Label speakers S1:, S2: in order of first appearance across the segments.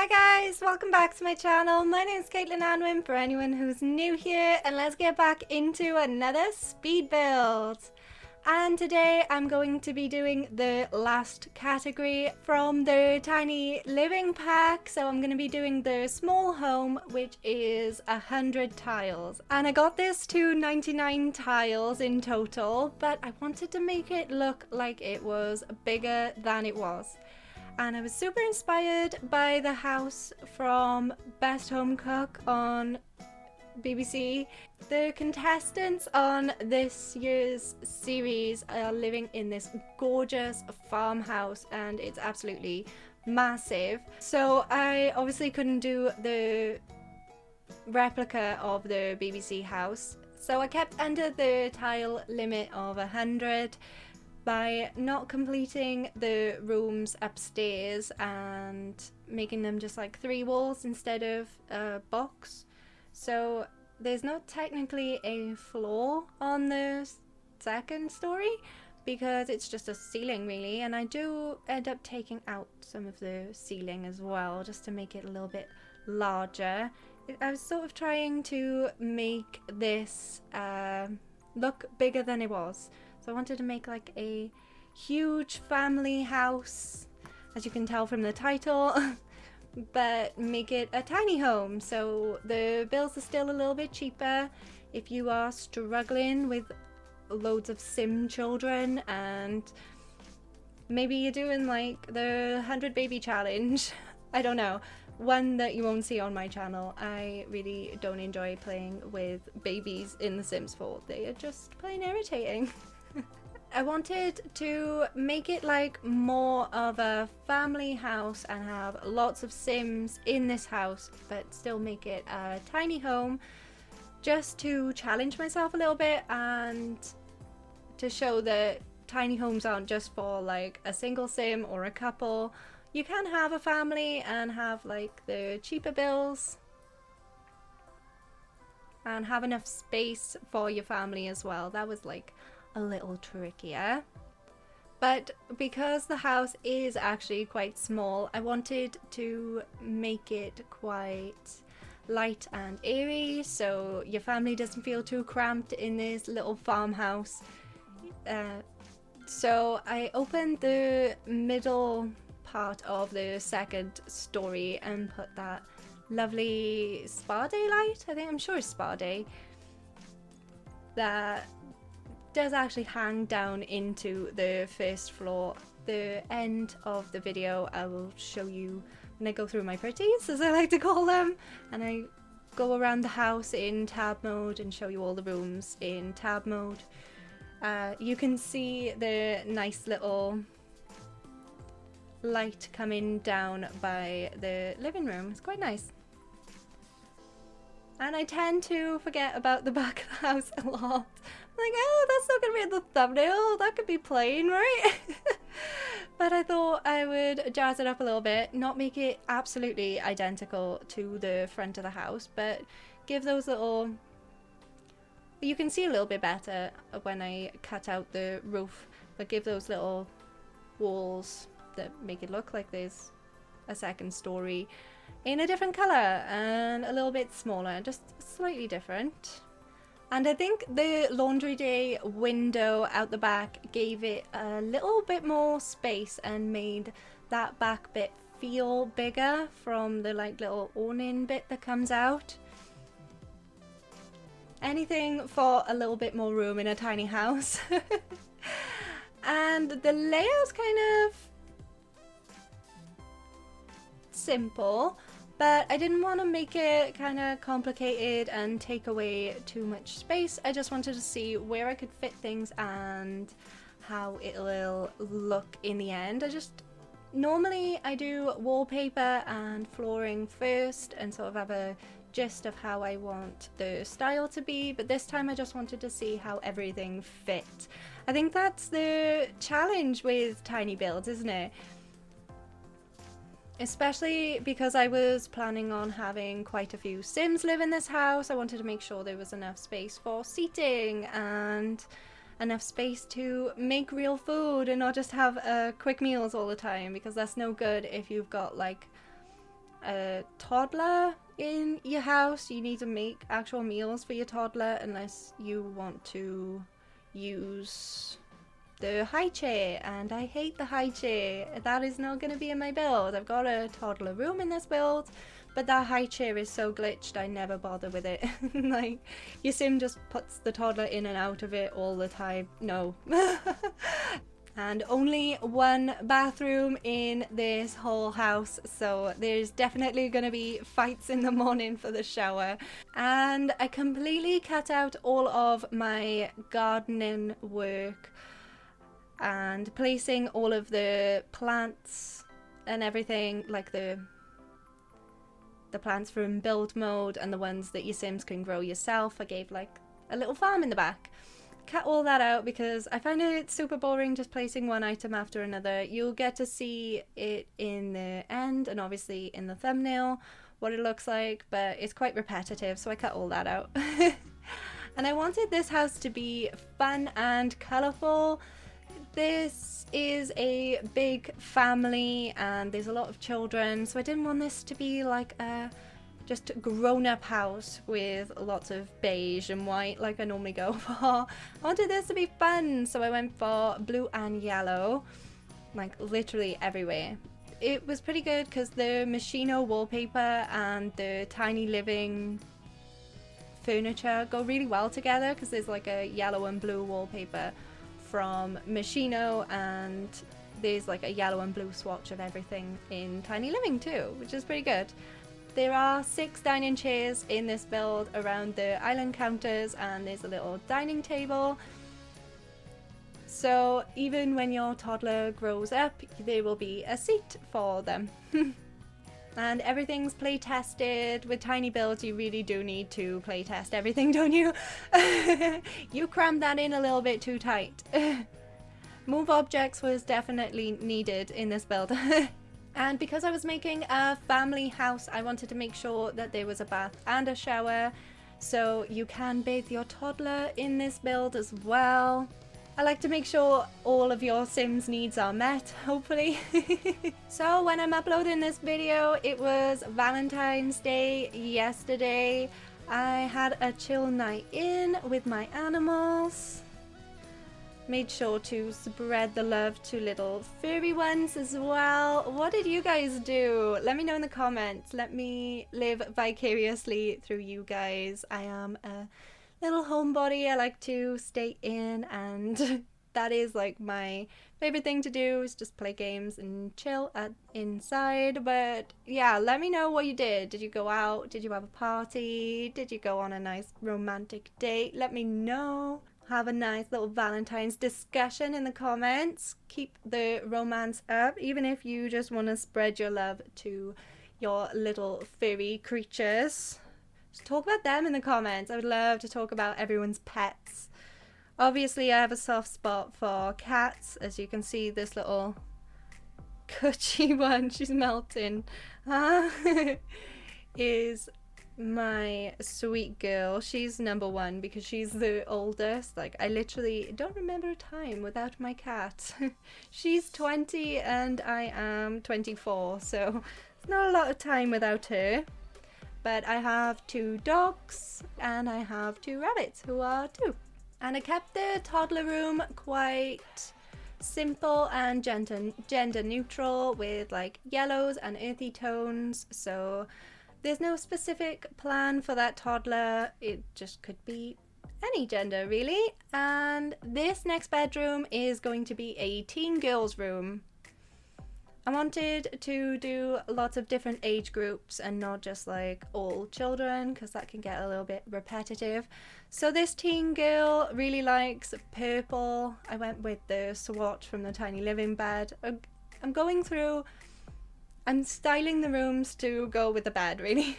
S1: Hi guys, welcome back to my channel. My name is CaitlinAnwyn for anyone who's new here, and let's get back into another speed build. And today I'm going to be doing the last category from the tiny living pack. So I'm going to be doing the small home, which is 100 tiles. And I got this to 99 tiles in total, but I wanted to make it look like it was bigger than it was. And I was super inspired by the house from Best Home Cook on BBC. The contestants on this year's series are living in this gorgeous farmhouse, and it's absolutely massive. So I obviously couldn't do the replica of the BBC house, so I kept under the tile limit of 100 by not completing the rooms upstairs and making them just like 3 walls instead of a box. So there's not technically a floor on the second story because it's just a ceiling really, and I do end up taking out some of the ceiling as well just to make it a little bit larger. I was sort of trying to make this look bigger than it was. So I wanted to make like a huge family house, as you can tell from the title, but make it a tiny home. So the bills are still a little bit cheaper if you are struggling with loads of sim children, and maybe you're doing like the 100 baby challenge. I don't know. One that you won't see on my channel. I really don't enjoy playing with babies in The Sims 4. They are just plain irritating. I wanted to make it like more of a family house and have lots of Sims in this house, but still make it a tiny home, just to challenge myself a little bit and to show that tiny homes aren't just for like a single Sim or a couple. You can have a family and have like the cheaper bills and have enough space for your family as well. That was like a little trickier, but because the house is actually quite small, I wanted to make it quite light and airy so your family doesn't feel too cramped in this little farmhouse. So I opened the middle part of the second story and put that lovely spa day light, I'm sure it's spa day, that does actually hang down into the first floor. The end of the video I will show you when I go through my pretties, as I like to call them, and I go around the house in tab mode and show you all the rooms in tab mode. You can see the nice little light coming down by the living room. It's quite nice. And I tend to forget about the back of the house a lot. I'm like, oh, that's not going to be in the thumbnail. That could be plain, right? But I thought I would jazz it up a little bit. Not make it absolutely identical to the front of the house, but give those little... You can see a little bit better when I cut out the roof, but give those little walls that make it look like there's a second story in a different color and a little bit smaller, just slightly different. And I think the laundry day window out the back gave it a little bit more space and made that back bit feel bigger from the like little awning bit that comes out. Anything for a little bit more room in a tiny house. And the layout's kind of simple, but I didn't want to make it kind of complicated and take away too much space. I just wanted to see where I could fit things and how it will look in the end. Normally I do wallpaper and flooring first and sort of have a gist of how I want the style to be, but this time I just wanted to see how everything fit. I think that's the challenge with tiny builds, isn't it? Especially because I was planning on having quite a few Sims live in this house. I wanted to make sure there was enough space for seating and enough space to make real food and not just have quick meals all the time, because that's no good if you've got like a toddler in your house, you need to make actual meals for your toddler unless you want to use the high chair, and I hate the high chair. That is not going to be in my build. I've got a toddler room in this build, but that high chair is so glitched I never bother with it. Like, your sim just puts the toddler in and out of it all the time. No. And only one bathroom in this whole house, so there's definitely gonna be fights in the morning for the shower. And I completely cut out all of my gardening work and placing all of the plants and everything, like the plants from build mode and the ones that your sims can grow yourself. I gave like a little farm in the back. Cut all that out because I find it super boring just placing one item after another. You'll get to see it in the end and obviously in the thumbnail what it looks like, but it's quite repetitive, so I cut all that out. And I wanted this house to be fun and colourful. This is a big family and there's a lot of children, so I didn't want this to be like a just grown-up house with lots of beige and white like I normally go for. I wanted this to be fun, so I went for blue and yellow, like literally everywhere. It was pretty good because the Machino wallpaper and the tiny living furniture go really well together because there's like a yellow and blue wallpaper from Machino and there's like a yellow and blue swatch of everything in Tiny Living too, which is pretty good. There are 6 dining chairs in this build around the island counters and there's a little dining table. So even when your toddler grows up, there will be a seat for them. And everything's play tested. With tiny builds, you really do need to play test everything, don't you? You crammed that in a little bit too tight. Move objects was definitely needed in this build. And because I was making a family house, I wanted to make sure that there was a bath and a shower, so you can bathe your toddler in this build as well. I like to make sure all of your Sims needs are met, hopefully. So when I'm uploading this video, it was Valentine's Day yesterday. I had a chill night in with my animals. Made sure to spread the love to little furry ones as well. What did you guys do? Let me know in the comments. Let me live vicariously through you guys. I am a little homebody. I like to stay in, and that is like my favorite thing to do, is just play games and chill inside. But yeah, let me know what you did. Did you go out? Did you have a party? Did you go on a nice romantic date? Let me know. Have a nice little Valentine's discussion in the comments. Keep the romance up, even if you just want to spread your love to your little furry creatures. Just talk about them in the comments. I would love to talk about everyone's pets. Obviously, I have a soft spot for cats. As you can see, this little cutchy one, she's melting, is my sweet girl. She's number 1 because she's the oldest. Like, I literally don't remember a time without my cat. She's 20 and I am 24, so it's not a lot of time without her. But I have 2 dogs and I have 2 rabbits who are 2. And I kept the toddler room quite simple and gender neutral with like yellows and earthy tones. So there's no specific plan for that toddler. It just could be any gender really. And this next bedroom is going to be a teen girls room. I wanted to do lots of different age groups and not just like all children, because that can get a little bit repetitive. So this teen girl really likes purple. I went with the swatch from the Tiny Living bed. I'm styling the rooms to go with the bed, really.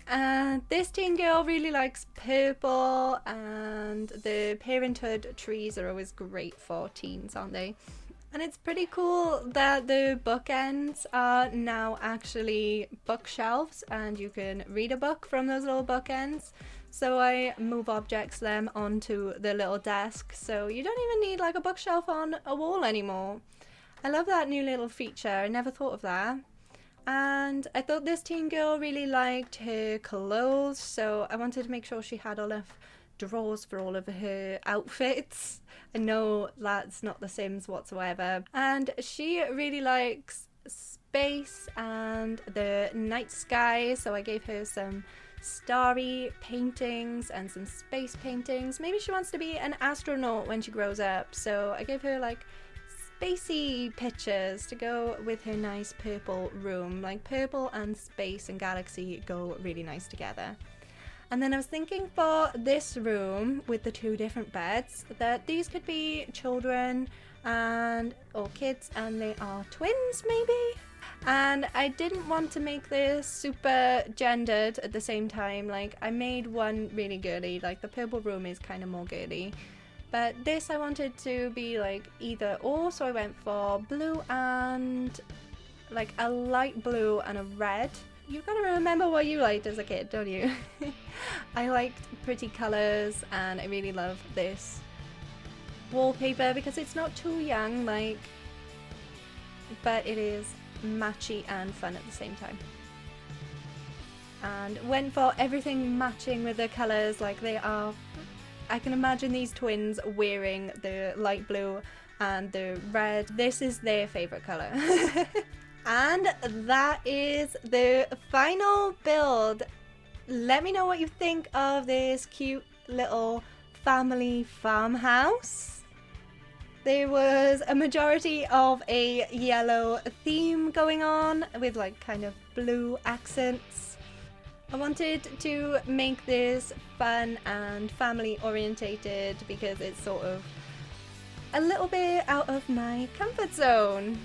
S1: And this teen girl really likes purple, and the Parenthood trees are always great for teens, aren't they? And it's pretty cool that the bookends are now actually bookshelves and you can read a book from those little bookends. So I move objects them onto the little desk, so you don't even need like a bookshelf on a wall anymore. I love that new little feature. I never thought of that. And I thought this teen girl really liked her clothes, so I wanted to make sure she had enough drawers for all of her outfits. I know that's not The Sims whatsoever. And she really likes space and the night sky, so I gave her some starry paintings and some space paintings. Maybe she wants to be an astronaut when she grows up, so I gave her like spacey pictures to go with her nice purple room. Like purple and space and galaxy go really nice together. And then I was thinking for this room with the two different beds that these could be children or kids, and they are twins maybe. And I didn't want to make this super gendered at the same time. Like I made one really girly, like the purple room is kind of more girly. But this I wanted to be like either or, so I went for blue and like a light blue and a red. You've got to remember what you liked as a kid, don't you? I liked pretty colours, and I really love this wallpaper because it's not too young, like, but it is matchy and fun at the same time. And went for everything matching with the colours, like they are. I can imagine these twins wearing the light blue and the red. This is their favourite colour. And that is the final build. Let me know what you think of this cute little family farmhouse. There was a majority of a yellow theme going on with like kind of blue accents. I wanted to make this fun and family orientated because it's sort of a little bit out of my comfort zone.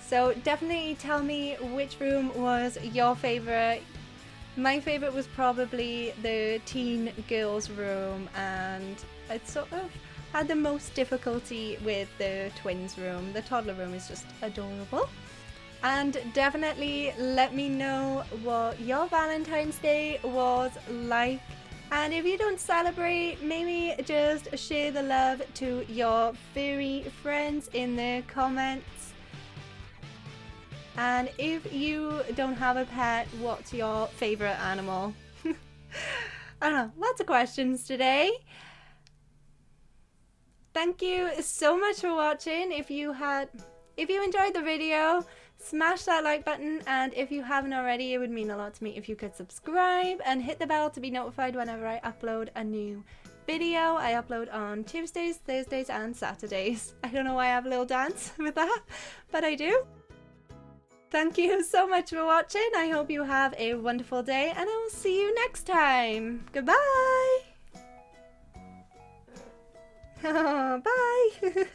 S1: So definitely tell me which room was your favourite. My favourite was probably the teen girls room, and I sort of had the most difficulty with the twins room. The toddler room is just adorable. And definitely let me know what your Valentine's Day was like. And if you don't celebrate, maybe just share the love to your furry friends in the comments. And if you don't have a pet, what's your favourite animal? I don't know, lots of questions today. Thank you so much for watching. If you enjoyed the video, smash that like button, and if you haven't already, it would mean a lot to me if you could subscribe and hit the bell to be notified whenever I upload a new video. I upload on Tuesdays, Thursdays and Saturdays. I don't know why I have a little dance with that, but I do. Thank you so much for watching. I hope you have a wonderful day, and I will see you next time. Goodbye. Bye.